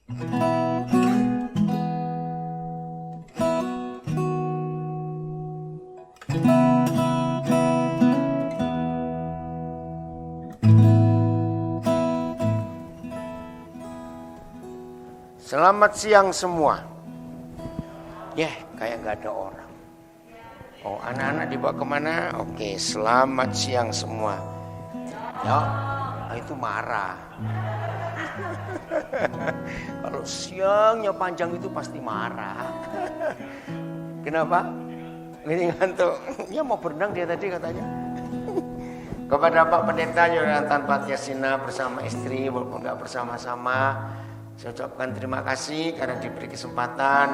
Selamat siang semua. Kayak nggak ada orang. Oh, anak-anak dibawa kemana? Oke, selamat siang semua. Itu marah. Kalau siangnya panjang itu pasti marah. Kenapa? Ini ngantuk. Ya mau berenang dia tadi katanya. Kepada Pak Pendeta Yonatan Patyasina bersama istri walaupun nggak bersama-sama, saya ucapkan terima kasih karena diberi kesempatan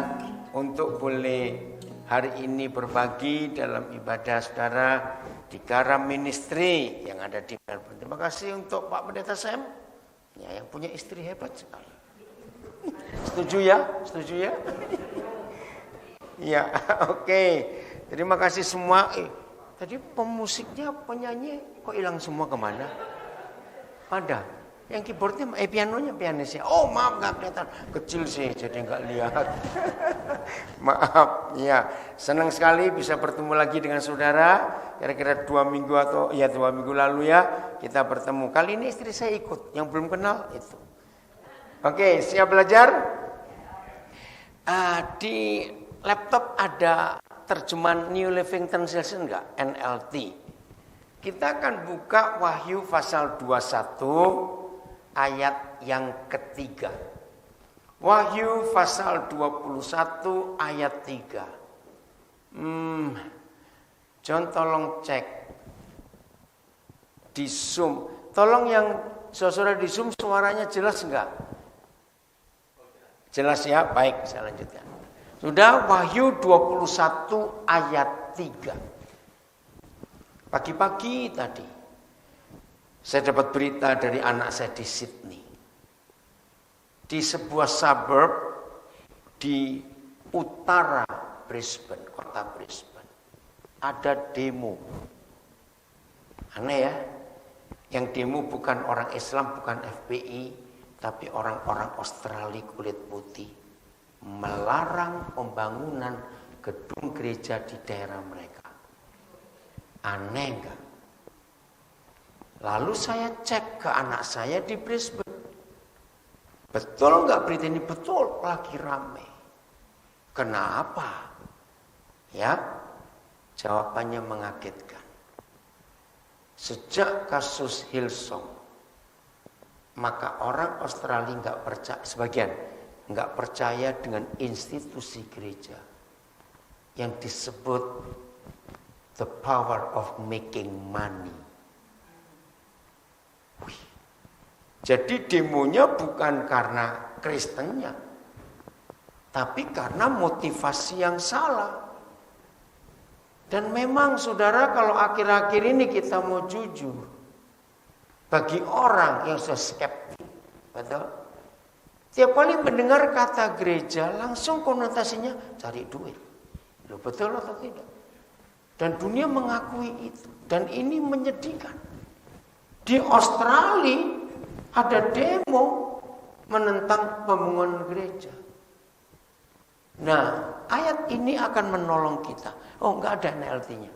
untuk boleh hari ini berbagi dalam ibadah saudara di Garam Ministry yang ada di Melbourne. Terima kasih untuk Pak Pendeta Sam yang punya istri hebat sekali. Setuju ya? Setuju ya? Ya, oke. Terima kasih semua. Tadi pemusiknya, penyanyi kok hilang semua kemana? Ada. Yang keyboardnya, pianonya pianisnya. Oh maaf nggak kelihatan, kecil sih jadi nggak lihat. Maaf, ya. Senang sekali bisa bertemu lagi dengan saudara. Kira-kira 2 minggu atau 2 minggu lalu ya kita bertemu. Kali ini istri saya ikut, yang belum kenal itu. Oke, siap belajar? Di laptop ada terjemahan New Living Translation enggak? NLT. Kita akan buka Wahyu pasal 21 ayat yang ketiga. Wahyu pasal 21 ayat 3. John tolong cek di Zoom. Tolong yang saudara di Zoom suaranya jelas enggak? Jelas ya? Baik, saya lanjutkan. Sudah, Wahyu 21 ayat 3. Pagi-pagi tadi saya dapat berita dari anak saya di Sydney. Di sebuah suburb di utara Brisbane, kota Brisbane. Ada demo. Aneh ya. Yang demo bukan orang Islam, bukan FPI, tapi orang-orang Australia kulit putih. Melarang pembangunan gedung gereja di daerah mereka. Aneh enggak? Lalu saya cek ke anak saya di Brisbane. Betul enggak berita ini? Betul, lagi rame. Kenapa? Ya, jawabannya mengagetkan. Sejak kasus Hillsong, maka orang Australia enggak percaya, sebagian enggak percaya dengan institusi gereja yang disebut the power of making money. Jadi demonya bukan karena Kristennya, tapi karena motivasi yang salah. Dan memang saudara, kalau akhir-akhir ini kita mau jujur, bagi orang yang sudah skeptik, betul? Tiap kali mendengar kata gereja, langsung konotasinya cari duit. Loh, betul atau tidak? Dan dunia mengakui itu. Dan ini menyedihkan. Di Australia ada demo menentang pembangunan gereja. Nah, ayat ini akan menolong kita. Oh, enggak ada NLT-nya.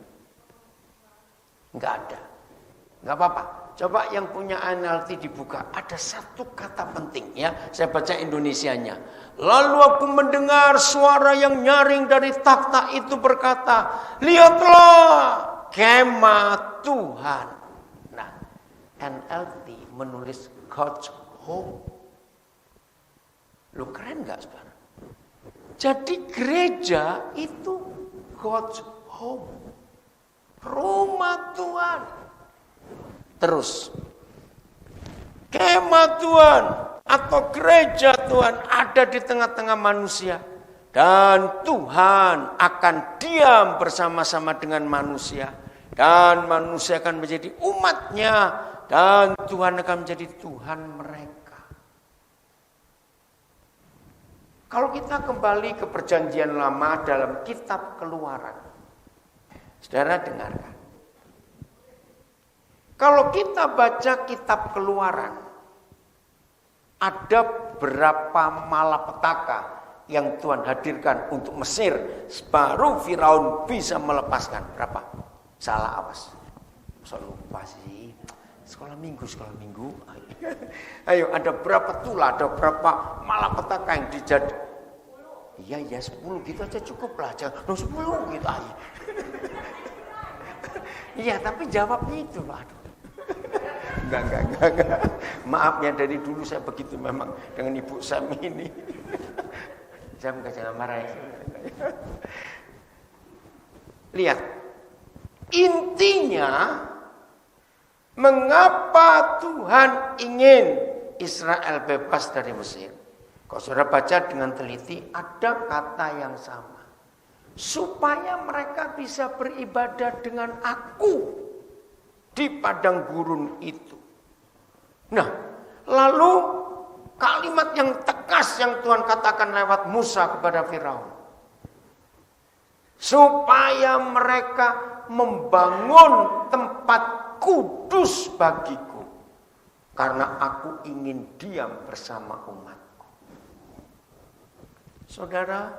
Enggak ada. Enggak apa-apa. Coba yang punya NLT dibuka. Ada satu kata penting ya. Saya baca Indonesianya. Lalu aku mendengar suara yang nyaring dari takhta itu berkata, lihatlah kemah Tuhan. Nah, NLT menulis God's home. Lu keren gak sekarang? Jadi gereja itu God's home. Rumah Tuhan. Terus, kemah Tuhan atau gereja Tuhan ada di tengah-tengah manusia. Dan Tuhan akan diam bersama-sama dengan manusia. Dan manusia akan menjadi umatnya. Dan Tuhan akan menjadi Tuhan mereka. Kalau kita kembali ke perjanjian lama dalam kitab Keluaran. Saudara dengarkan. Kalau kita baca kitab Keluaran, ada berapa malapetaka yang Tuhan hadirkan untuk Mesir, baru Firaun bisa melepaskan. Berapa? Salah awas. Saya lupa sih. Sekolah minggu. Ayo, ada berapa tulah, ada berapa malapetaka yang dijadi. Iya 10 gitu aja cukup lah. Jangan 10 gitu aja. Iya, tapi jawabnya itu, Pak. Enggak. Maaf ya, dari dulu saya begitu memang dengan Ibu Sam ini. Sam jangan marah ya. Lihat. Intinya, mengapa Tuhan ingin Israel bebas dari Mesir? Kalau saudara baca dengan teliti, ada kata yang sama. Supaya mereka bisa beribadah dengan aku di padang gurun itu. Nah, lalu kalimat yang tegas yang Tuhan katakan lewat Musa kepada Firaun. Supaya mereka membangun tempat kudus bagiku. Karena aku ingin diam bersama umatku. Saudara,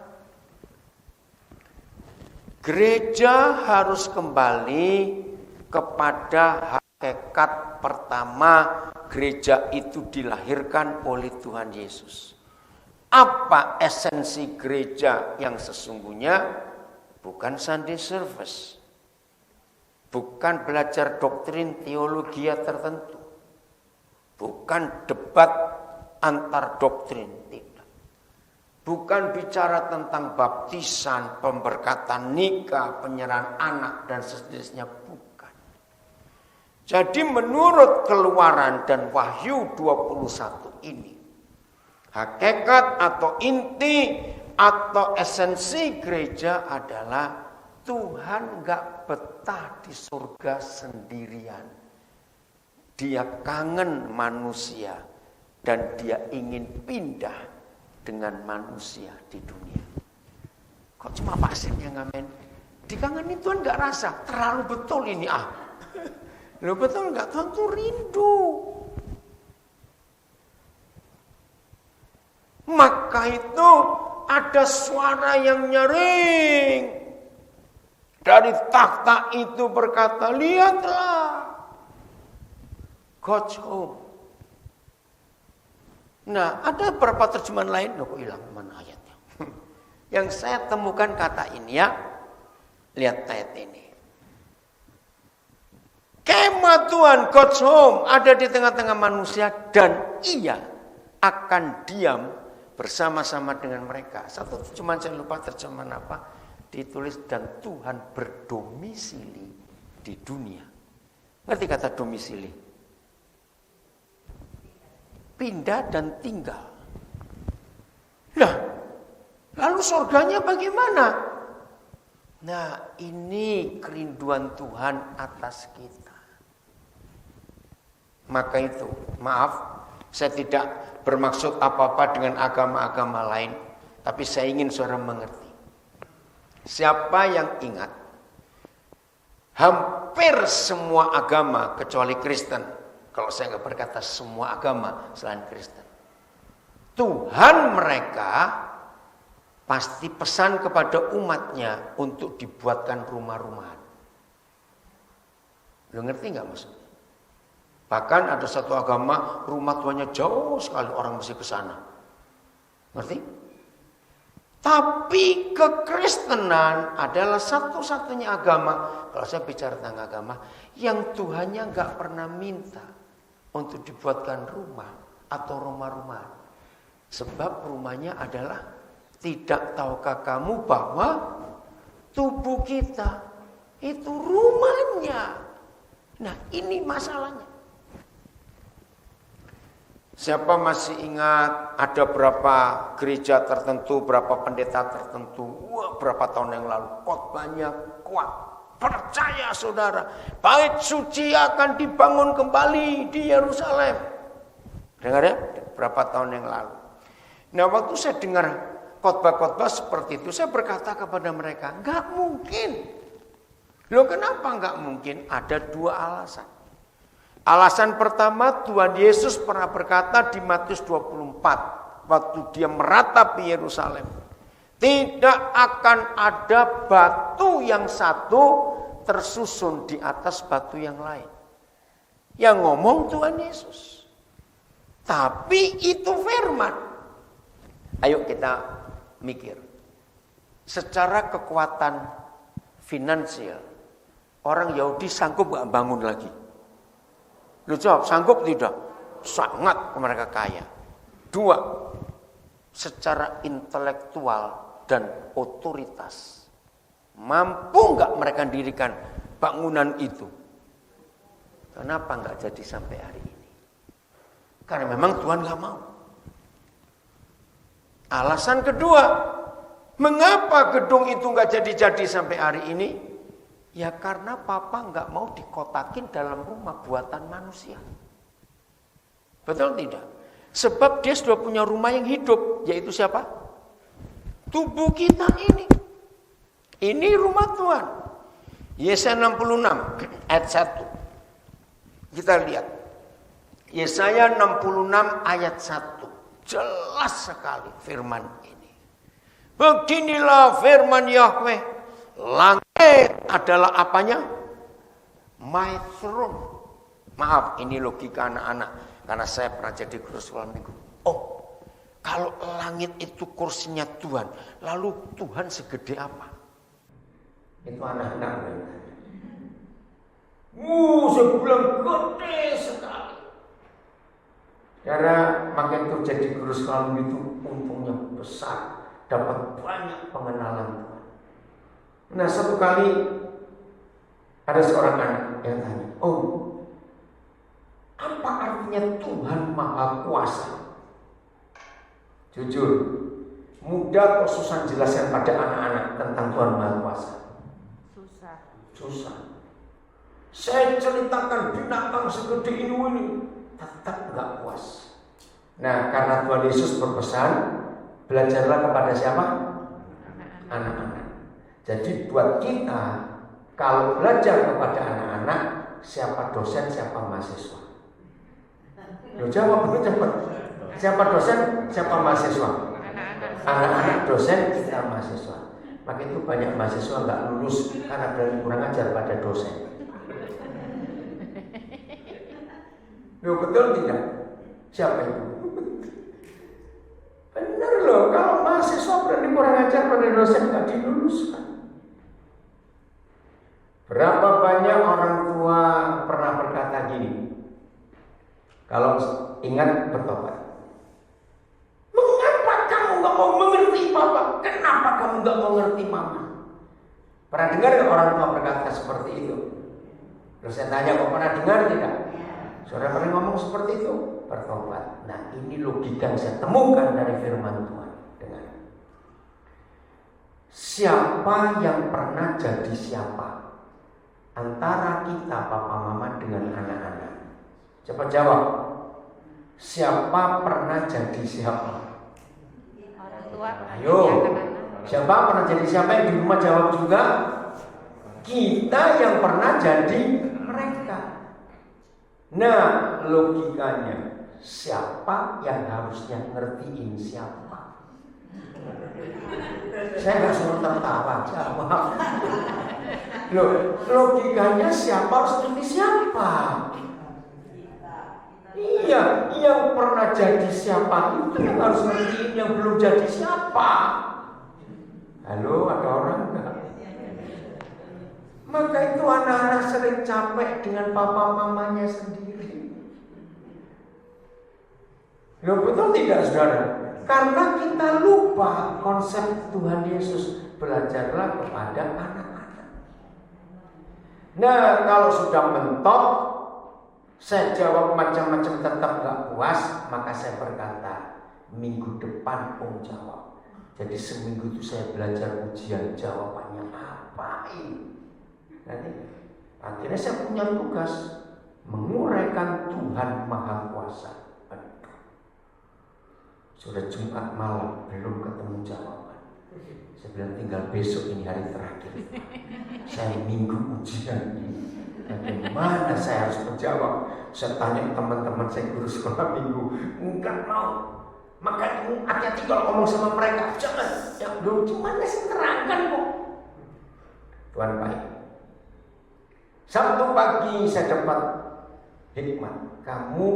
gereja harus kembali kepada hakikat pertama. Gereja itu dilahirkan oleh Tuhan Yesus. Apa esensi gereja yang sesungguhnya? Bukan Sunday service. Bukan belajar doktrin teologi tertentu. Bukan debat antar doktrin. Tidak. Bukan bicara tentang baptisan, pemberkatan nikah, penyerahan anak, dan seterusnya. Bukan. Jadi menurut Keluaran dan Wahyu 21 ini, hakikat atau inti atau esensi gereja adalah Tuhan gak betah di surga sendirian. Dia kangen manusia dan dia ingin pindah dengan manusia di dunia. Kok cuma Pak Sen yang ngamen? Dikangenin Tuhan gak rasa, terlalu betul ini Loh betul gak? Tuhan tuh rindu. Maka itu ada suara yang nyaring dari takhta itu berkata, lihatlah, God's home. Nah, ada beberapa terjemahan lain, kok hilang mana ayatnya? Yang saya temukan kata ini ya, lihat ayat ini. Kemah Tuhan, God's home, ada di tengah-tengah manusia dan ia akan diam bersama-sama dengan mereka. Satu terjemahan saya lupa terjemahan apa. Ditulis dan Tuhan berdomisili di dunia. Ngerti kata domisili? Pindah dan tinggal. Nah, lalu surganya bagaimana? Nah, ini kerinduan Tuhan atas kita. Maka itu, maaf, saya tidak bermaksud apa-apa dengan agama-agama lain. Tapi saya ingin saudara mengerti. Siapa yang ingat, hampir semua agama kecuali Kristen. Kalau saya nggak berkata semua agama selain Kristen. Tuhan mereka pasti pesan kepada umatnya untuk dibuatkan rumah-rumahan. Lo ngerti nggak maksudnya? Bahkan ada satu agama rumah tuanya jauh sekali orang mesti ke sana. Ngerti? Tapi kekristenan adalah satu-satunya agama, kalau saya bicara tentang agama, yang Tuhannya nggak pernah minta untuk dibuatkan rumah atau rumah-rumahan. Sebab rumahnya adalah, tidak tahukah kamu bahwa tubuh kita itu rumahnya. Nah, ini masalahnya. Siapa masih ingat ada berapa gereja tertentu, berapa pendeta tertentu, berapa tahun yang lalu khotbahnya kuat. Percaya saudara, bait suci akan dibangun kembali di Yerusalem. Dengar ya, berapa tahun yang lalu. Nah, waktu saya dengar khotbah-khotbah seperti itu, saya berkata kepada mereka, nggak mungkin. Loh, kenapa nggak mungkin? Ada dua alasan. Alasan pertama, Tuhan Yesus pernah berkata di Matius 24 waktu dia meratapi Yerusalem, tidak akan ada batu yang satu tersusun di atas batu yang lain. Yang ngomong Tuhan Yesus. Tapi itu firman. Ayo kita mikir. Secara kekuatan finansial, orang Yahudi sanggup gak bangun lagi? Lu jawab, sanggup tidak? Sangat, mereka kaya. Dua, secara intelektual dan otoritas, mampu nggak mereka dirikan bangunan itu? Kenapa nggak jadi sampai hari ini? Karena memang Tuhan nggak mau. Alasan kedua, mengapa gedung itu nggak jadi sampai hari ini? Ya karena Papa nggak mau dikotakin dalam rumah buatan manusia. Betul tidak? Sebab dia sudah punya rumah yang hidup, yaitu siapa? Tubuh kita ini. Ini rumah Tuhan. Yesaya 66 ayat 1. Kita lihat. Yesaya 66 ayat 1. Jelas sekali firman ini. Beginilah firman Yahweh. Langit adalah apanya? My throne. Maaf, ini logika anak-anak. Karena saya pernah jadi guru sekolah minggu. Oh, kalau langit itu kursinya Tuhan, lalu Tuhan segede apa? Itu anak-anak. Saya bilang gede sekali. Karena makin tuh jadi guru sekolah itu untungnya besar, dapat banyak pengenalan Tuhan. Nah, satu kali ada seorang anak yang tanya, apa artinya Tuhan Maha Kuasa? Jujur, mudah kok susah jelaskan pada anak-anak tentang Tuhan Maha Kuasa. Susah. Saya ceritakan binatang segede ini, tetap nggak puas. Nah, karena Tuhan Yesus berpesan, belajarlah kepada siapa? Anak-anak. Jadi buat kita, kalau belajar kepada anak-anak, siapa dosen, siapa mahasiswa? Lo jawab dulu cepat. Siapa dosen, siapa mahasiswa? Anak-anak dosen, kita mahasiswa. Maka itu banyak mahasiswa nggak lulus karena berani kurang ajar pada dosen. Loh, betul tidak? Siapa itu? Benar loh, kalau mahasiswa berani kurang ajar pada dosen nggak diluluskan. Berapa banyak orang tua pernah berkata gini? Kalau ingat bertobat. Nggak mau mengerti Papa, kenapa kamu nggak mau mengerti Mama? Pernah dengar orang tua berkata seperti itu? Terus saya tanya, kok pernah dengar tidak? Saudara pernah ngomong seperti itu? Bertobat. Nah, ini logika yang saya temukan dari firman Tuhan. Dengar. Siapa yang pernah jadi siapa? Antara kita Papa Mama dengan anak-anak. Cepat jawab. Siapa pernah jadi siapa? Ayo, siapa pernah jadi siapa yang di rumah jawab juga? Kita yang pernah jadi mereka. Nah, logikanya siapa yang harusnya ngertiin siapa? Saya nggak suruh tertawa, jawab. Loh, logikanya siapa harus ngerti siapa? Iya, yang pernah jadi siapa itu yang harus ngertiin yang belum jadi siapa. Halo, ada orang enggak? Maka itu anak-anak sering capek dengan papa mamanya sendiri. Ya betul tidak, saudara? Karena kita lupa konsep Tuhan Yesus. Belajarlah kepada anak-anak. Nah, kalau sudah mentok, saya jawab macam-macam tetap gak puas, maka saya berkata, minggu depan Om jawab. Jadi seminggu itu saya belajar ujian, jawabannya apa ini? Nanti akhirnya saya punya tugas menguraikan Tuhan Maha Kuasa. Sudah Jumat malam belum ketemu jawaban. Saya bilang tinggal besok ini hari terakhir. Saya minggu ujian ini. Bagaimana saya harus menjawab? Saya tanya teman-teman saya guru sekolah minggu, enggak mau. Maka hati-hati kalau ngomong sama mereka. Jangan, ya belum cuma saya terangkan kok. Tuhan baik. Sabtu pagi saya dapat hikmat. Kamu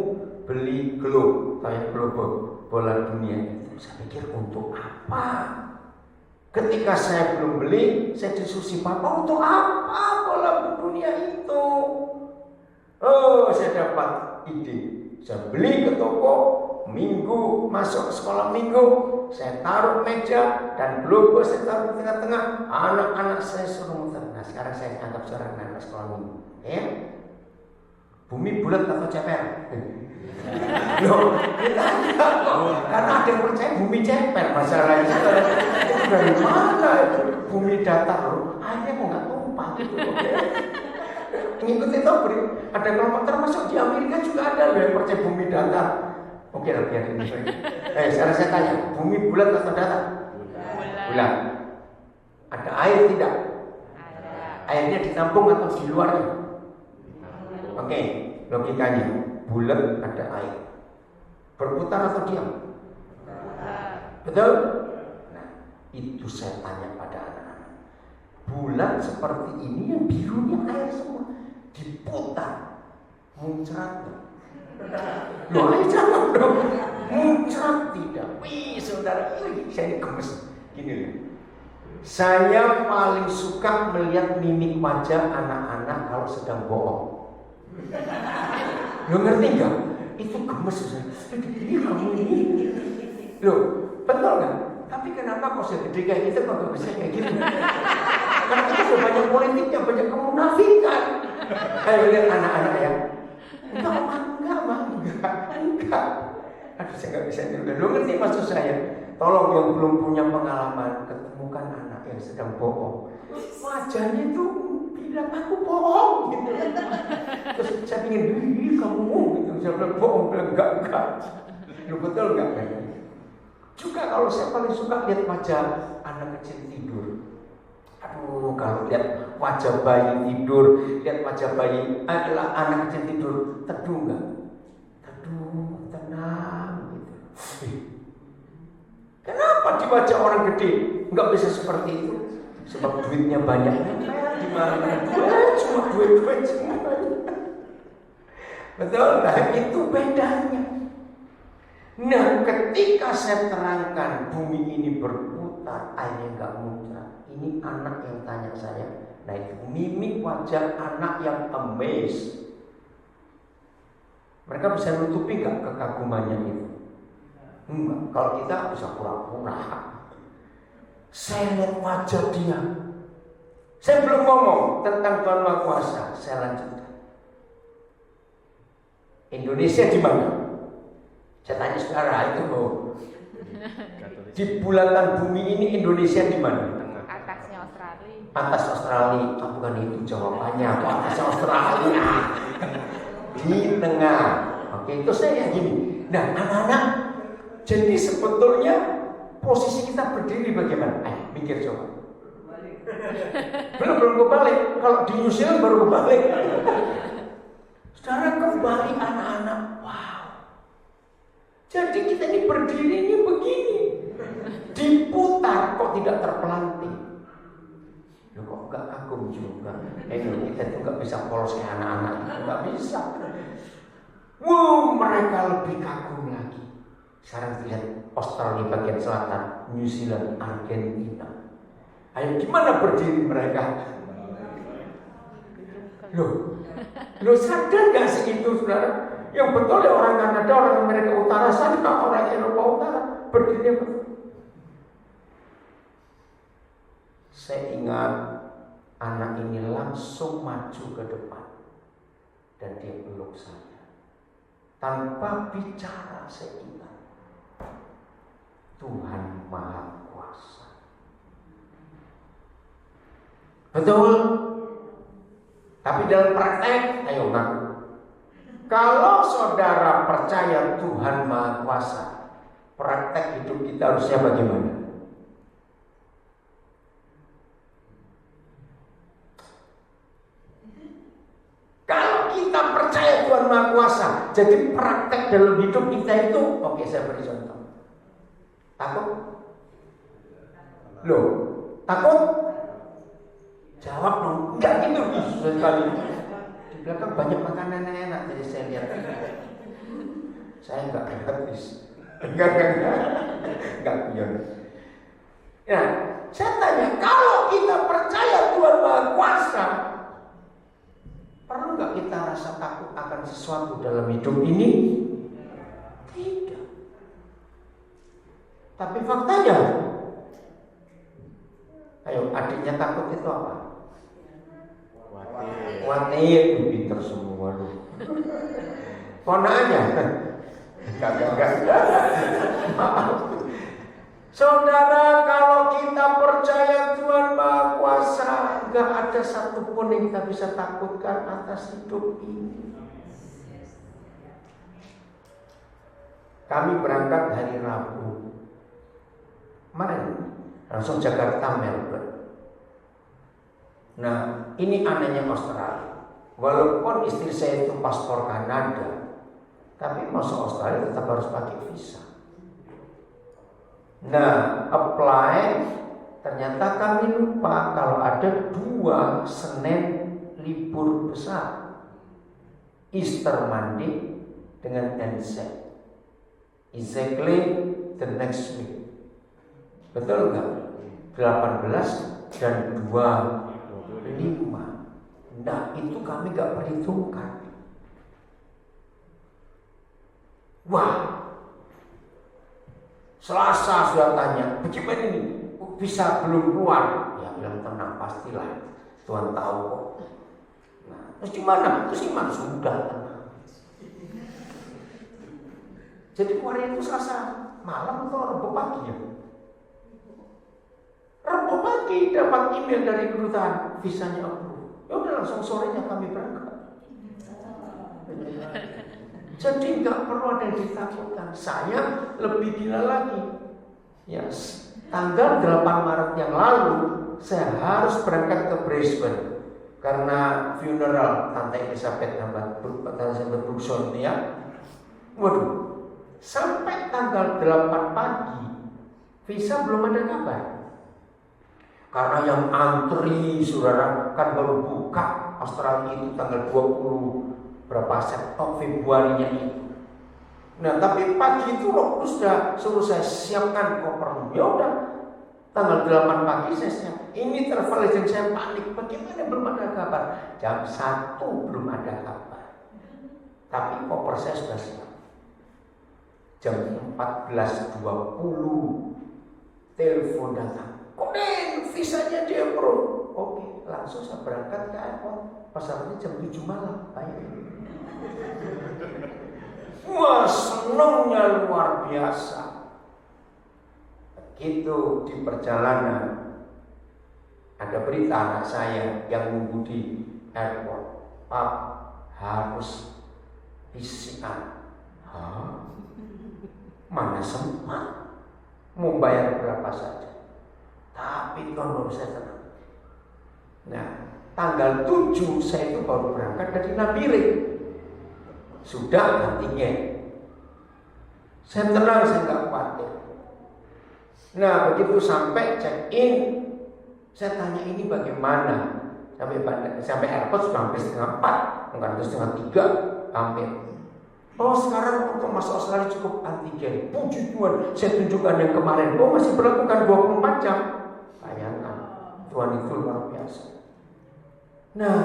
beli globe, kayak globe bola dunia itu. Saya pikir untuk apa? Ketika saya belum beli, saya diskusi papa, untuk apa bola dunia itu? Oh, saya dapat ide. Saya beli ke toko. Minggu masuk sekolah minggu, saya taruh meja dan globe saya taruh di tengah-tengah. Anak-anak saya suruh muter. Nah sekarang saya anggap seorang anak sekolah minggu. Ya, bumi bulat atau ceper? Loh, kita enggak kok. Karena ada yang percaya bumi ceper masalahnya. Itu dari mana itu? Bumi datar loh. Airnya kok nggak tumpah gitu. Ngikutin tahu beri. Ada kelompok termasuk di Amerika juga ada loh yang percaya bumi datar. Oke, biar ini. Sekarang saya tanya, bumi bulat atau datar? Bulat. Ada air tidak? Ada. Airnya ditampung atau di luarnya? Oke, logikanya bulat ada air. Berputar atau diam? Betul? Nah, itu saya tanya pada anak-anak. Bulat seperti ini yang birunya air semua diputar, muncrat. Loh, jangan dong. Muncrat tidak. Wih, saudara, saya ini gemes. Gini loh. Saya paling suka melihat mimik wajah anak-anak kalau sedang bohong. Lo ngerti nggak? Itu gemes. Ini kamu ini. Loh, betul nggak? Tapi kenapa kok saya gede kayak gitu kok gak bisa kayak gitu? Karena kita sudah banyak politiknya, banyak kemunafikan. Ayo lihat anak-anak ya. Enggak. Aduh, saya nggak bisa nyuruh. Lo ngerti maksud saya? Tolong yang belum punya pengalaman, ketemukan anak yang sedang bohong. Wajahnya itu bilang aku bohong gitu. Terus saya ingin, kamu gitu. Saya bilang bohong, bilang enggak. Lo betul enggak? Juga kalau saya paling suka lihat wajah anak kecil tidur. Aduh, kalau lihat wajah bayi tidur, lihat wajah bayi adalah anak kecil tidur, teduh enggak? Teduh, tenang gitu. Kenapa di wajah orang gede enggak bisa seperti itu? Sebab duitnya banyak. Di mana-mana cuma duit semua. Betul, nah itu bedanya. Nah, ketika saya terangkan bumi ini berputar, airnya enggak muncrat. Ini anak yang tanya saya. Nah itu mimik wajah anak yang amazed. Mereka bisa nutupi gak kekagumannya itu? Enggak. Kalau kita bisa pura-pura. Saya lihat wajah dia. Saya belum ngomong tentang Tuhan Maha Kuasa. Saya lanjutkan. Indonesia di mana? Saya tanya saudara itu loh. Di bulatan bumi ini Indonesia di mana? Atas Australia, bukan itu jawabannya. Atas Australia di tengah. Oke, itu saya gini. Nah, anak-anak, jadi sebetulnya posisi kita berdiri bagaimana? Ayo, mikir coba. Belum kebalik. Kalau di New Zealand baru kebalik. Saudara, kembali anak-anak. Wow. Jadi kita ini berdiri ini begini. Diputar kok tidak terpelanting. Loh, kok enggak kagum juga? Kita itu enggak bisa polos kayak anak-anak itu, enggak bisa. Mereka lebih kagum lagi. Sekarang lihat Australia bagian selatan, New Zealand, Argentina. Ayo gimana berdiri mereka? Loh sadar gak sih itu saudara? Yang betul ya orang Kanada, orang Amerika Utara, sana orang Eropa Utara berdiri betul. Saya ingat anak ini langsung maju ke depan dan dia peluk saya. Tanpa bicara saya ingat Tuhan Maha Kuasa. Betul? Tapi dalam praktek, ayo ngaku. Kalau saudara percaya Tuhan Maha Kuasa, praktek hidup kita harusnya bagaimana? Kalau kita percaya Tuhan Maha Kuasa, jadi praktek dalam hidup kita itu, oke saya beri contoh. Takut? Loh, takut? Jawab dong. Enggak gitu sekali. Di belakang banyak makanan enak, jadi saya lihat. Saya enggak habis. Enggak biar. Ya, saya tanya, kalau kita percaya Tuhan Maha Kuasa, perlu nggak kita rasa takut akan sesuatu dalam hidup ini? Tidak. Tapi faktanya, ayo adiknya takut itu apa? Khawatir, pinter semua lu. Ponakannya, enggak. Maaf. Saudara, kalau kita percaya Tuhan Maha Kuasa, enggak ada satupun yang kita bisa takutkan atas hidup ini. Kami berangkat hari Rabu. Kemarin langsung Jakarta, Melbourne. Nah, ini anehnya Australia. Walaupun istri saya itu paspor Kanada, tapi masuk Australia tetap harus pakai visa. Nah, apply, ternyata kami lupa kalau ada 2 Senin libur besar, Easter Monday dengan Anzac, exactly the next week. Betul nggak? 18 dan 25. Nah, itu kami nggak perhitungkan. Wah, Selasa sudah tanya, bagaimana ini? Bisa belum keluar? Ya bilang tenang, pastilah. Tuhan tahu kok. Nah, terus gimana? Sudah tenang. Jadi kemarin itu Selasa malam atau Rabu pagi ya? Rabu pagi dapat email dari kedutaan, visanya approve. Ya udah langsung sorenya kami berangkat. Jadi nggak perlu ada yang ditakutkan. Saya lebih gila lagi. Ya, tanggal 8 Maret yang lalu saya harus berangkat ke Brisbane karena funeral Tante Elizabeth Brugson ya. Waduh, sampai tanggal 8 pagi visa belum ada kabar. Karena yang antri, saudara, kan baru buka Australia itu tanggal 20 berapa Februarinya itu. Nah, tapi pagi itu waktu sudah suruh saya siapkan koper. Ya udah, tanggal 8 pagi saya siap. Ini travel agent saya panik. Bagaimana belum ada kabar? Jam 1 belum ada kabar. Tapi koper saya sudah siap. Jam 14.20 telepon datang. Konen, visanya dia bro. Oke, langsung saya berangkat ke airport. Pesawatnya jam 7 malam. Baik. Wah, senangnya luar biasa. Begitu di perjalanan, ada berita anak saya yang nunggu di airport. Pak, harus PCR. Hah? Mana sempat? Mau bayar berapa saja. Tapi kalau saya tenang. Nah, tanggal 7 saya itu baru berangkat dari Nabire. Sudah antigen. Saya tenang, saya nggak khawatir. Nah, begitu sampai check in, saya tanya ini bagaimana? Sampai airport sudah hampir 3:30, bukan itu 2:30 hampir. Oh, sekarang untuk masuk Australia cukup antigen. Puji Tuhan, saya tunjukkan yang kemarin. Oh, masih berlakukan 24 jam. Bayangkan, Tuhan itu luar biasa. Nah,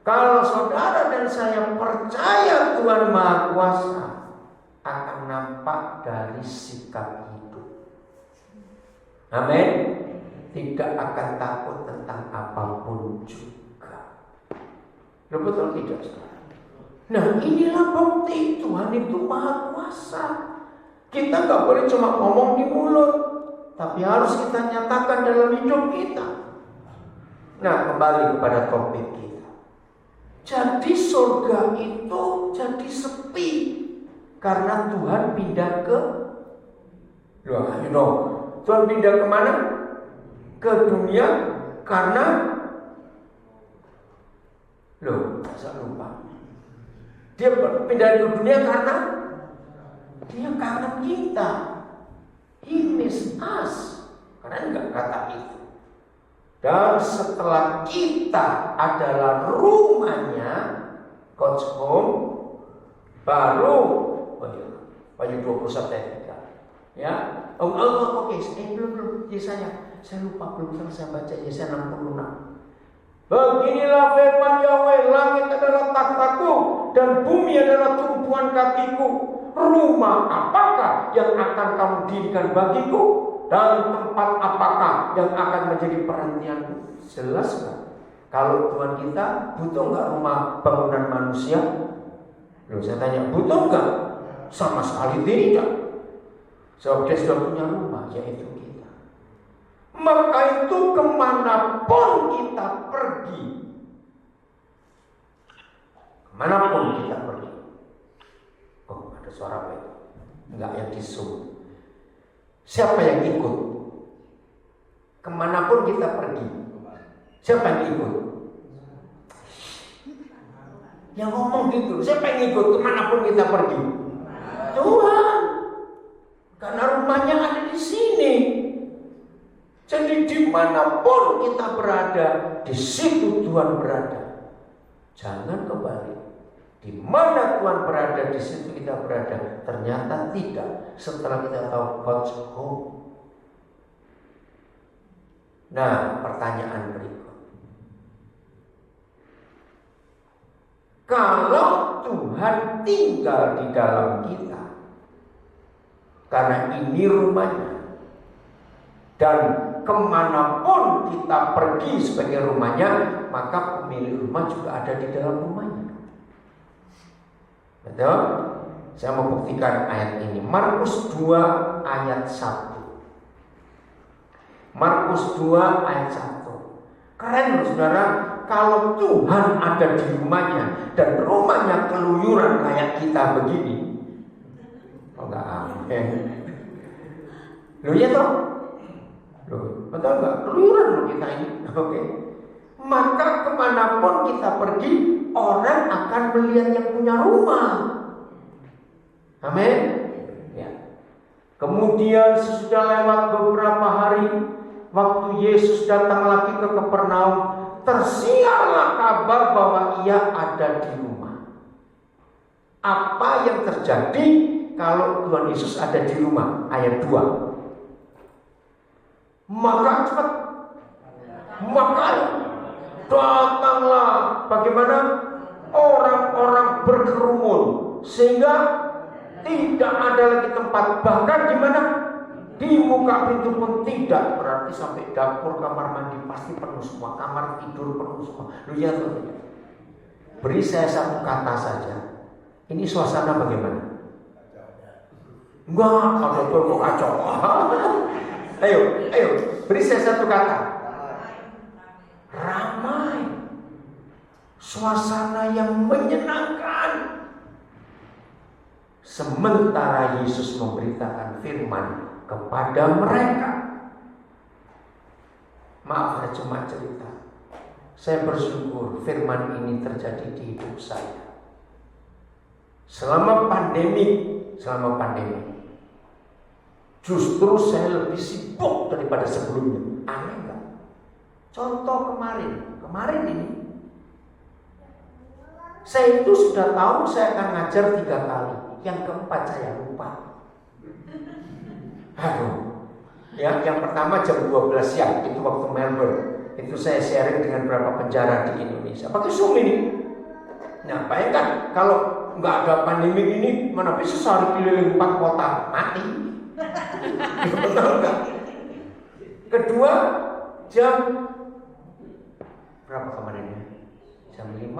kalau saudara dan saya percaya Tuhan Maha Kuasa, akan nampak dari sikap hidup. Amin. Tidak akan takut tentang apapun juga. Betul tidak, saudara? Nah, inilah bukti Tuhan itu Maha Kuasa. Kita nggak boleh cuma ngomong di mulut, tapi harus kita nyatakan dalam hidup kita. Nah, kembali kepada topik kita. Jadi surga itu jadi sepi karena Tuhan pindah ke Tuhan pindah kemana? Ke dunia karena saya lupa. Dia pindah ke dunia karena dia kangen kita. He miss us. Karena enggak kata itu. Dan setelah kita adalah rumahnya, God's home, baru Wahyu 21 ayat 3. Ya. Oke. Belum. Yesaya. Saya lupa belum selesai baca Yesaya 66. Beginilah firman Yahweh, langit adalah takhtaku dan bumi adalah tumpuan kakiku. Rumah apakah yang akan kamu dirikan bagiku? Dan tempat apakah yang akan menjadi perhentianku? Jelas nggak? Kalau Tuhan kita butuh nggak rumah bangunan manusia? Loh, saya tanya, butuh nggak? Sama sekali tidak. Sebab dia sudah punya rumah, yaitu kita. Maka itu kemanapun kita pergi, kemanapun kita pergi. Oh, ada suara apa itu? Enggak, yang di Zoom. Siapa yang ikut? Kemanapun kita pergi, siapa yang ikut? Yang ngomong gitu, siapa yang ikut kemanapun kita pergi? Tuhan. Karena rumahnya ada di sini. Jadi dimanapun kita berada, di situ Tuhan berada. Jangan kebalik. Di mana Tuhan berada, di situ kita berada. Ternyata tidak. Setelah kita tahu God's home. Nah, pertanyaan berikut. Kalau Tuhan tinggal di dalam kita, karena ini rumahnya, dan kemanapun kita pergi sebagai rumahnya, maka pemilik rumah juga ada di dalam rumahnya. Betul? Saya mau buktikan ayat ini. Markus 2 ayat 1. Markus 2 ayat 1. Keren loh saudara, kalau Tuhan ada di rumahnya dan rumahnya keluyuran kayak kita begini. Oh enggak amin. Loh ya toh? Loh, betul enggak? Keluyuran loh kita ini. Oke. Maka kemanapun kita pergi, orang akan melihat yang punya rumah. Amin. Ya. Kemudian sesudah lewat beberapa hari, waktu Yesus datang lagi ke Kapernaum, tersiarlah kabar bahwa ia ada di rumah. Apa yang terjadi kalau Tuhan Yesus ada di rumah? Ayat 2. Maka datanglah bagaimana orang-orang berkerumun sehingga tidak ada lagi tempat, bahkan di mana di muka pintu pun tidak. Berarti sampai dapur, kamar mandi pasti penuh semua, kamar tidur penuh semua. Lihat tuh. Beri saya satu kata saja. Ini suasana bagaimana? Enggak, kalau tuh kacau. Ayo, beri saya satu kata. Ramai. Suasana yang menyenangkan. Sementara Yesus memberitakan firman kepada mereka. Maaf, saya cuma cerita. Saya bersyukur firman ini terjadi di hidup saya. Selama pandemi, justru saya lebih sibuk daripada sebelumnya. Aneh enggak? Contoh kemarin ini, saya itu sudah tahu saya akan ngajar 3 kali. Yang keempat saya lupa. Aduh. Ya, yang pertama jam 12 siang, itu waktu Melbourne. Itu saya sharing dengan beberapa penjara di Indonesia. Pakai Zoom ini. Nah, bayangkan kalau nggak ada pandemi ini, mana bisa sehari keliling 4 kota, mati. Betul nggak? Kedua, jam berapa kemarin ya? Jam 5?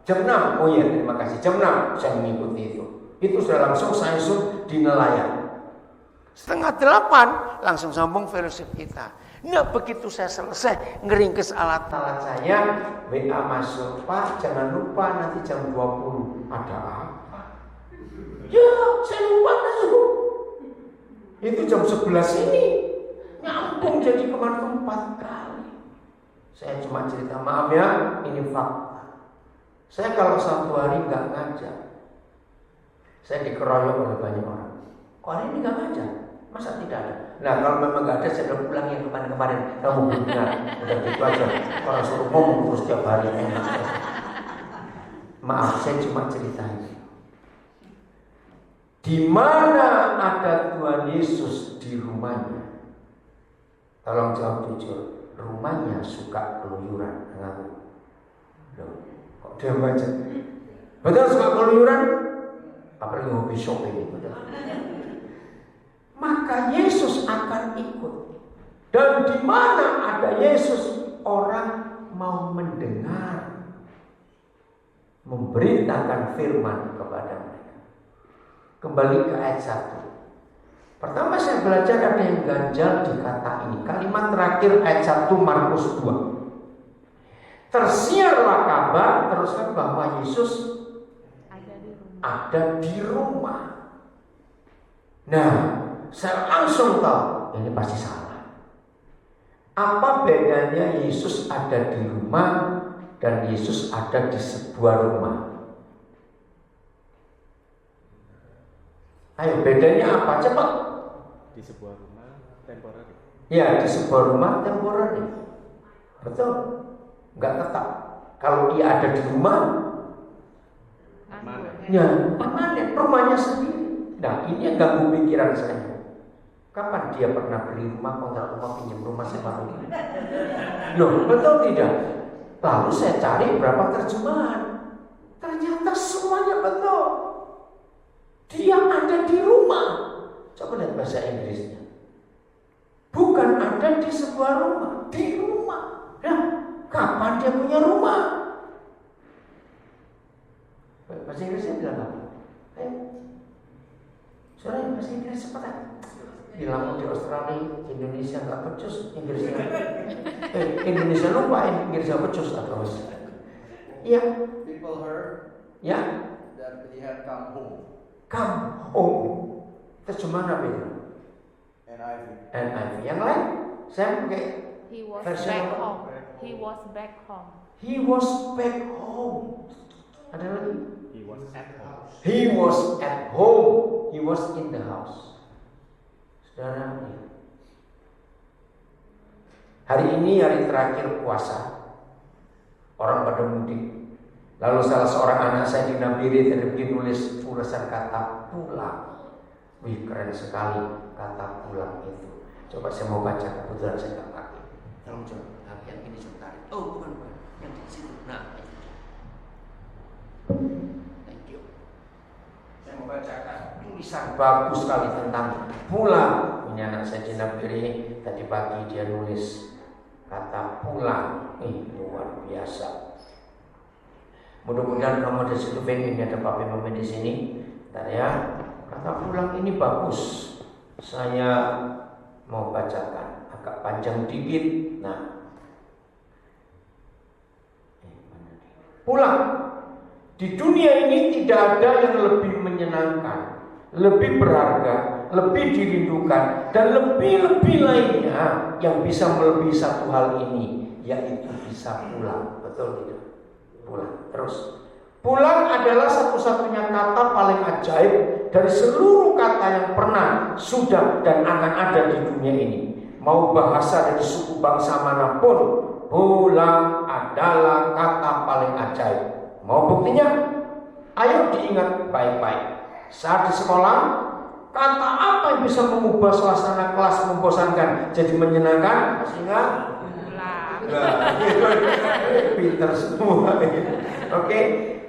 Jam 6. Oh iya, terima kasih. Jam 6 saya mengikuti itu. Itu sudah langsung saya zoom di nelayan. 7:30 langsung sambung fellowship kita. Nah, begitu saya selesai ngeringkes alat-alat saya, WA masuk, Pak jangan lupa nanti jam 20. Ada apa? Ya, saya lupa masuk. Itu jam 11 ini. Nyambung jadi kemarin 4 kali. Saya cuma cerita, maaf ya, ini fakta. Saya kalau 1 hari nggak ngajar, saya dikeroyok oleh banyak orang. Kok hari ini nggak ngajar? Masa tidak ada? Nah kalau memang nggak ada, saya udah pulang yang kemarin-kemarin. Kamu benar, udah gitu aja. Orang suruh ngomong terus tiap hari. Maaf, saya cuma ceritain. Di mana ada Tuhan Yesus di rumahnya? Tolong jawab jujur. Rumahnya suka keluyuran. Loh, kok dia baca? Betul suka keluyuran? Apalagi hobi shopping itu. Maka Yesus akan ikut. Dan di mana ada Yesus, orang mau mendengar, memberitakan firman kepada mereka. Kembali ke ayat 1. Pertama saya belajar ada yang ganjal di kata ini. Kalimat terakhir ayat 1 Markus 2. Tersiarlah kabar teruskan bahwa Yesus ada di rumah. Nah, saya langsung tahu ini pasti salah. Apa bedanya Yesus ada di rumah dan Yesus ada di sebuah rumah? Ayo, bedanya apa? Cepat. Di sebuah rumah temporary. Ya, di sebuah rumah temporary. Betul. Enggak tetap. Kalau dia ada di rumah, ya, permanen, rumahnya sendiri. Nah, ini yang ganggu pikiran saya. Kapan dia pernah beli rumah, kontrak rumah, pinjam rumah sewa rumah? Loh, betul tidak? Lalu saya cari berapa terjemahan. Ternyata semuanya betul. Dia ada di rumah. Coba lihat bahasa Inggrisnya. Bukan ada di sebuah rumah, di rumah. Nah, kapan dia punya rumah? Bahasa Inggrisnya bilang apa? Soalnya bahasa Inggris cepetan. Bilang di Australia, Indonesia nggak becus, Inggrisnya. Indonesia lupa, Inggrisnya becus atau apa? Iya. People heard. Ya. That he had come home. Come home. Terjemahan apa itu? NIV. Yang lain? Saya pakai He was versi back apa? home. He was back home. He was back home. Ada lagi? He was at home. He was at home. He was in the house. Saudara, hari ini hari terakhir puasa. Orang pada mudik. Lalu salah seorang anak saya di Nabire tadi bikin nulis tulisan kata pulang. Wih, keren sekali kata pulang itu. Coba saya mau baca, kebetulan saya nggak pakai. Tolong coba, yang ini sebentar. Oh, bukan, yang di situ. Nah, thank you. Saya mau bacakan tulisan bagus sekali tentang pulang. Ini anak saya di Nabire tadi pagi dia nulis kata pulang. Luar biasa. Mudah-mudahan kamu ada situ ini ada Pak Pemimpin di sini. Bentar ya. Kata pulang ini bagus. Saya mau bacakan agak panjang dikit. Nah. Pulang. Di dunia ini tidak ada yang lebih menyenangkan, lebih berharga, lebih dirindukan dan lebih-lebih lainnya yang bisa melebihi satu hal ini, yaitu bisa pulang. Betul tidak? Pulang. Terus pulang adalah satu-satunya kata paling ajaib dari seluruh kata yang pernah, sudah dan akan ada di dunia ini. Mau bahasa dari suku bangsa manapun, pulang adalah kata paling ajaib. Mau buktinya? Ayo diingat baik-baik. Saat di sekolah, kata apa yang bisa mengubah suasana kelas membosankan jadi menyenangkan? Masih ingat? Pinter semua. Oke,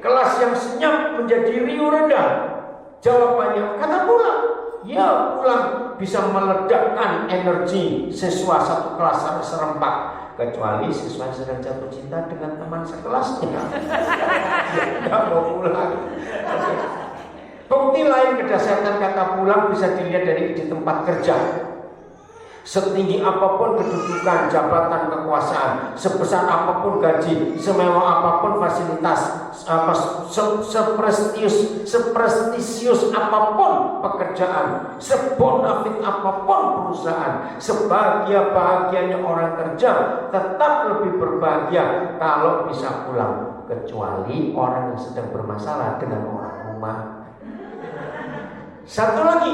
kelas yang senyap menjadi riuh rendah. Jawabannya kata pulang. Ya, pulang bisa meledakkan energi siswa satu kelas sampai serempak. Kecuali siswa yang sedang jatuh cinta dengan teman sekelasnya. Tidak mau pulang. Bukti lain kedasarkan kata pulang bisa dilihat dari di tempat kerja. Setinggi apapun kedudukan, jabatan, kekuasaan, sebesar apapun gaji, semewah apapun fasilitas, seprestisius apapun pekerjaan, sebonafit apapun perusahaan, sebahagia-bahagianya orang kerja, tetap lebih berbahagia kalau bisa pulang. Kecuali orang yang sedang bermasalah dengan orang rumah. Satu lagi,